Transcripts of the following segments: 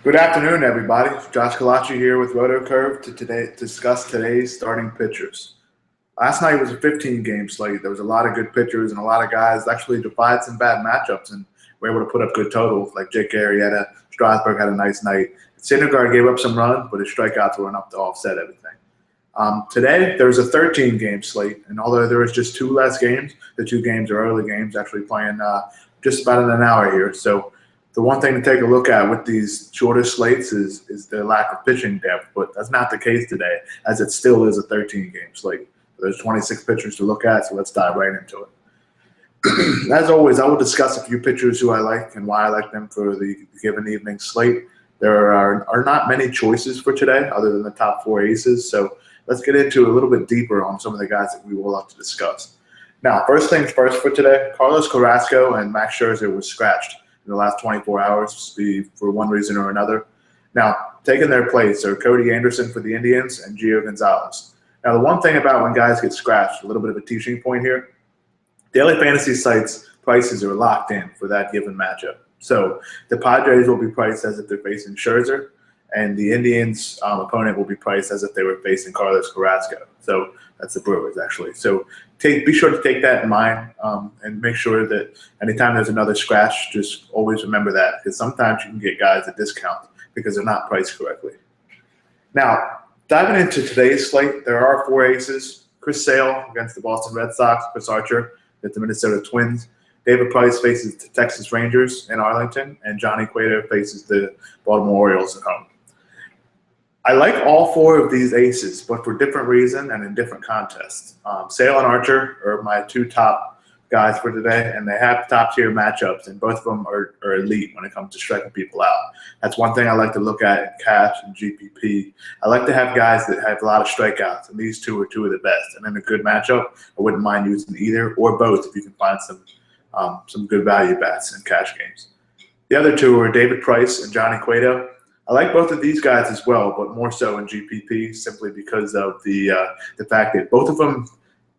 Good afternoon, everybody. Josh Collacchi here with RotoCurve to discuss today's starting pitchers. Last night was a 15-game slate. There was a lot of good pitchers and a lot of guys actually defied some bad matchups and were able to put up good totals. Like Jake Arrieta, Strasburg had a nice night. Syndergaard gave up some runs, but his strikeouts were enough to offset everything. Today, there was a 13-game slate, and although there was just two less games, the two games are early games, actually playing just about in an hour here. So the one thing to take a look at with these shorter slates is the lack of pitching depth, but that's not the case today, as it still is a 13-game slate. There's 26 pitchers to look at, so let's dive right into it. As always, I will discuss a few pitchers who I like and why I like them for the given evening slate. There are not many choices for today other than the top four aces, so let's get into a little bit deeper on some of the guys that we will have to discuss. Now, first things first for today, Carlos Carrasco and Max Scherzer was scratched in the last 24 hours for one reason or another. Now, taking their place are Cody Anderson for the Indians and Gio Gonzalez. Now, the one thing about when guys get scratched, a little bit of a teaching point here, daily fantasy sites prices are locked in for that given matchup. So the Padres will be priced as if they're facing Scherzer, and the Indians' opponent will be priced as if they were facing Carlos Carrasco. So that's the Brewers, actually. So be sure to take that in mind and make sure that anytime there's another scratch, just always remember that, because sometimes you can get guys at discount because they're not priced correctly. Now, diving into today's slate, there are four aces. Chris Sale against the Boston Red Sox, Chris Archer against the Minnesota Twins. David Price faces the Texas Rangers in Arlington, and Johnny Cueto faces the Baltimore Orioles at home. I like all four of these aces, but for different reasons and in different contests. Sale and Archer are my two top guys for today, and they have top-tier matchups, and both of them are elite when it comes to striking people out. That's one thing I like to look at in cash and GPP. I like to have guys that have a lot of strikeouts, and these two are two of the best. And in a good matchup, I wouldn't mind using either or both if you can find some good value bats in cash games. The other two are David Price and Johnny Cueto. I like both of these guys as well, but more so in GPP simply because of the fact that both of them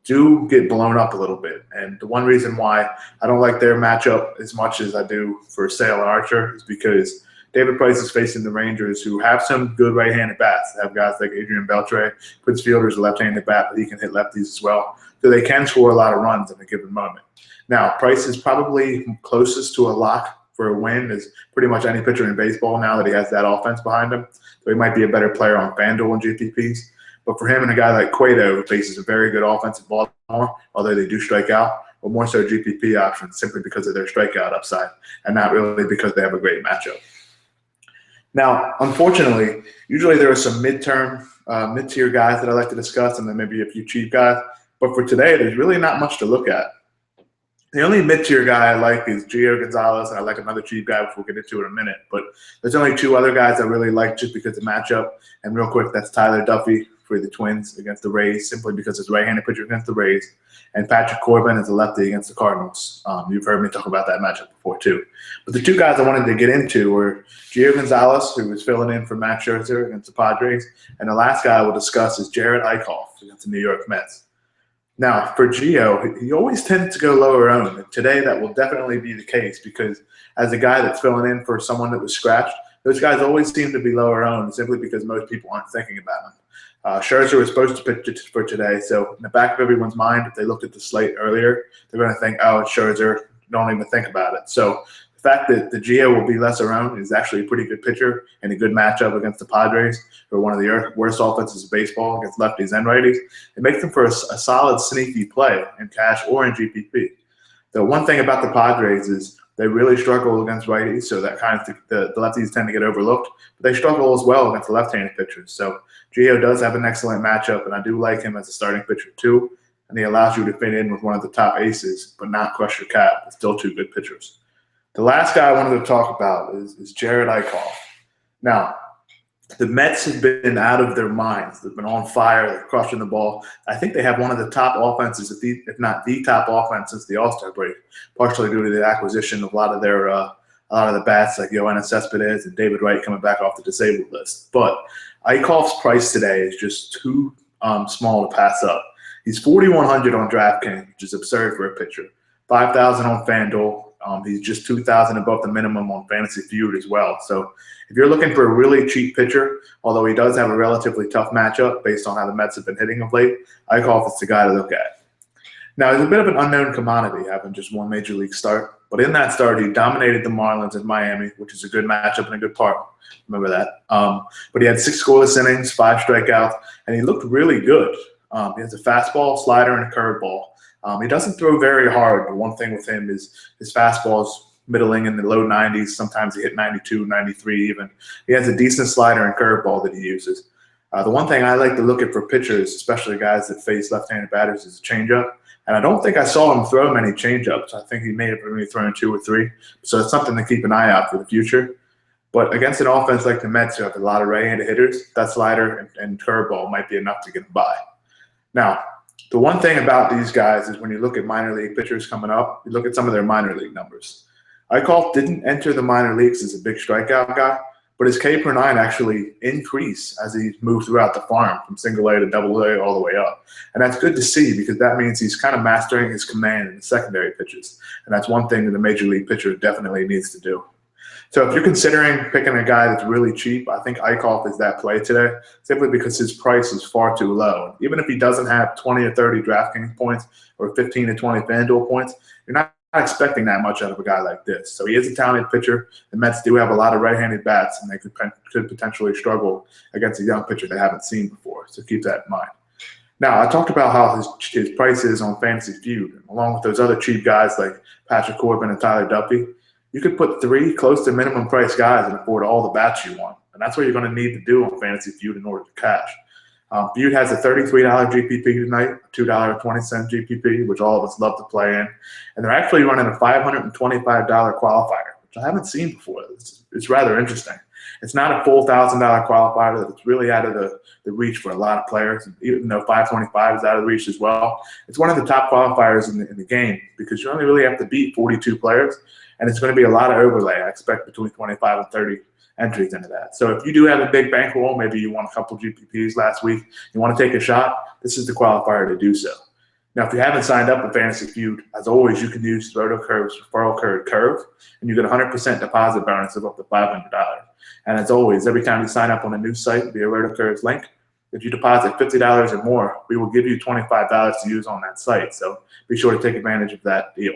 do get blown up a little bit. And the one reason why I don't like their matchup as much as I do for Sale and Archer is because David Price is facing the Rangers, who have some good right-handed bats. They have guys like Adrian Beltre, Prince Fielder's a left-handed bat, but he can hit lefties as well. So they can score a lot of runs in a given moment. Now, Price is probably closest to a lock for a win as pretty much any pitcher in baseball now that he has that offense behind him. So he might be a better player on FanDuel and GPPs. But for him and a guy like Cueto, who faces a very good offense at Baltimore, although they do strike out, but more so GPP options simply because of their strikeout upside and not really because they have a great matchup. Now, unfortunately, usually there are some mid-tier guys that I like to discuss and then maybe a few cheap guys. But for today, there's really not much to look at. The only mid-tier guy I like is Gio Gonzalez, and I like another cheap guy, which we'll get into in a minute. But there's only two other guys I really like just because of matchup. And real quick, that's Tyler Duffy for the Twins against the Rays, simply because it's a right-handed pitcher against the Rays. And Patrick Corbin is a lefty against the Cardinals. You've heard me talk about that matchup before, too. But the two guys I wanted to get into were Gio Gonzalez, who was filling in for Max Scherzer against the Padres. And the last guy I will discuss is Jared Eichhoff against the New York Mets. Now, for Gio, he always tends to go lower owned. And today, that will definitely be the case because as a guy that's filling in for someone that was scratched, those guys always seem to be lower owned simply because most people aren't thinking about them. Scherzer was supposed to pitch for today, so in the back of everyone's mind, if they looked at the slate earlier, they're going to think, oh, it's Scherzer, don't even think about it. So the fact that the Gio will be lesser owned is actually a pretty good pitcher and a good matchup against the Padres, who are one of the worst offenses of baseball against lefties and righties. It makes them for a solid, sneaky play in cash or in GPP. The one thing about the Padres is they really struggle against righties, so that kind of the lefties tend to get overlooked. But they struggle as well against the left-handed pitchers. So Gio does have an excellent matchup, and I do like him as a starting pitcher too. And he allows you to fit in with one of the top aces, but not crush your cap. It's still two good pitchers. The last guy I wanted to talk about is Jared Eichhoff. Now, the Mets have been out of their minds. They've been on fire. They're crushing the ball. I think they have one of the top offenses, if not the top offense since the All-Star break, partially due to the acquisition of a lot of the bats like Yoenis Cespedes and David Wright coming back off the disabled list. But Eichhoff's price today is just too small to pass up. He's $4,100 on DraftKings, which is absurd for a pitcher. $5,000 on FanDuel, He's just 2,000 above the minimum on Fantasy Feud as well. So if you're looking for a really cheap pitcher, although he does have a relatively tough matchup based on how the Mets have been hitting of late, Eichhoff is the guy to look at. Now, he's a bit of an unknown commodity, having just one major league start. But in that start, he dominated the Marlins in Miami, which is a good matchup and a good park. Remember that. But he had 6 scoreless innings, 5 strikeouts, and he looked really good. He has a fastball, slider, and a curveball. He doesn't throw very hard, but one thing with him is his fastball's middling in the low 90s. Sometimes he hit 92, 93 even. He has a decent slider and curveball that he uses. The one thing I like to look at for pitchers, especially guys that face left-handed batters, is a changeup. And I don't think I saw him throw many changeups. I think he may have only thrown 2 or 3. So it's something to keep an eye out for the future. But against an offense like the Mets, who have a lot of right-handed hitters, that slider and curveball might be enough to get him by. Now, the one thing about these guys is when you look at minor league pitchers coming up, you look at some of their minor league numbers. Eichhoff didn't enter the minor leagues as a big strikeout guy, but his K per 9 actually increased as he moved throughout the farm from single A to double A all the way up. And that's good to see because that means he's kind of mastering his command in the secondary pitches. And that's one thing that a major league pitcher definitely needs to do. So if you're considering picking a guy that's really cheap, I think Eichhoff is that play today, simply because his price is far too low. Even if he doesn't have 20 or 30 DraftKings points or 15 to 20 FanDuel points, you're not expecting that much out of a guy like this. So he is a talented pitcher. The Mets do have a lot of right-handed bats, and they could potentially struggle against a young pitcher they haven't seen before. So keep that in mind. Now, I talked about how his price is on Fantasy Feud, along with those other cheap guys like Patrick Corbin and Tyler Duffy. You could put 3 close to minimum price guys and afford all the bats you want. And that's what you're going to need to do on Fantasy Feud in order to cash. Feud has a $33 GPP tonight, a $2.20 GPP, which all of us love to play in. And they're actually running a $525 qualifier, which I haven't seen before. It's rather interesting. It's not a full $1,000 qualifier. That's really out of the reach for a lot of players, even though $525 is out of the reach as well. It's one of the top qualifiers in the game because you only really have to beat 42 players, and it's going to be a lot of overlay. I expect between 25 and 30 entries into that. So if you do have a big bankroll, maybe you won a couple GPPs last week, you want to take a shot, this is the qualifier to do so. Now, if you haven't signed up for Fantasy Feud, as always, you can use RotoCurve's referral code CURVE, and you get a 100% deposit bonus of up to $500. And as always, every time you sign up on a new site via RotoCurve's link, if you deposit $50 or more, we will give you $25 to use on that site. So be sure to take advantage of that deal.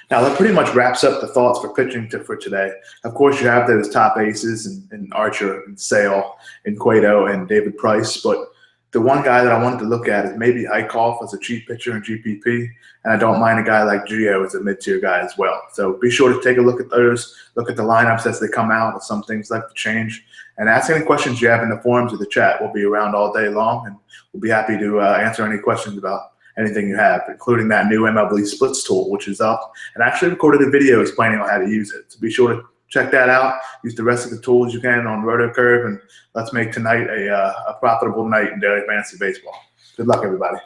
Now, that pretty much wraps up the thoughts for pitching for today. Of course, you have those top aces in Archer and Sale and Cueto and David Price, but the one guy that I wanted to look at is maybe Eichhoff as a cheap pitcher in GPP, and I don't mind a guy like Gio as a mid-tier guy as well. So be sure to take a look at those, look at the lineups as they come out, if some things like to change, and ask any questions you have in the forums or the chat. We'll be around all day long, and we'll be happy to answer any questions about anything you have, including that new MLB splits tool, which is up, and I actually recorded a video explaining on how to use it. So be sure to check that out. Use the rest of the tools you can on RotoCurve, and let's make tonight a profitable night in daily fantasy baseball. Good luck, everybody.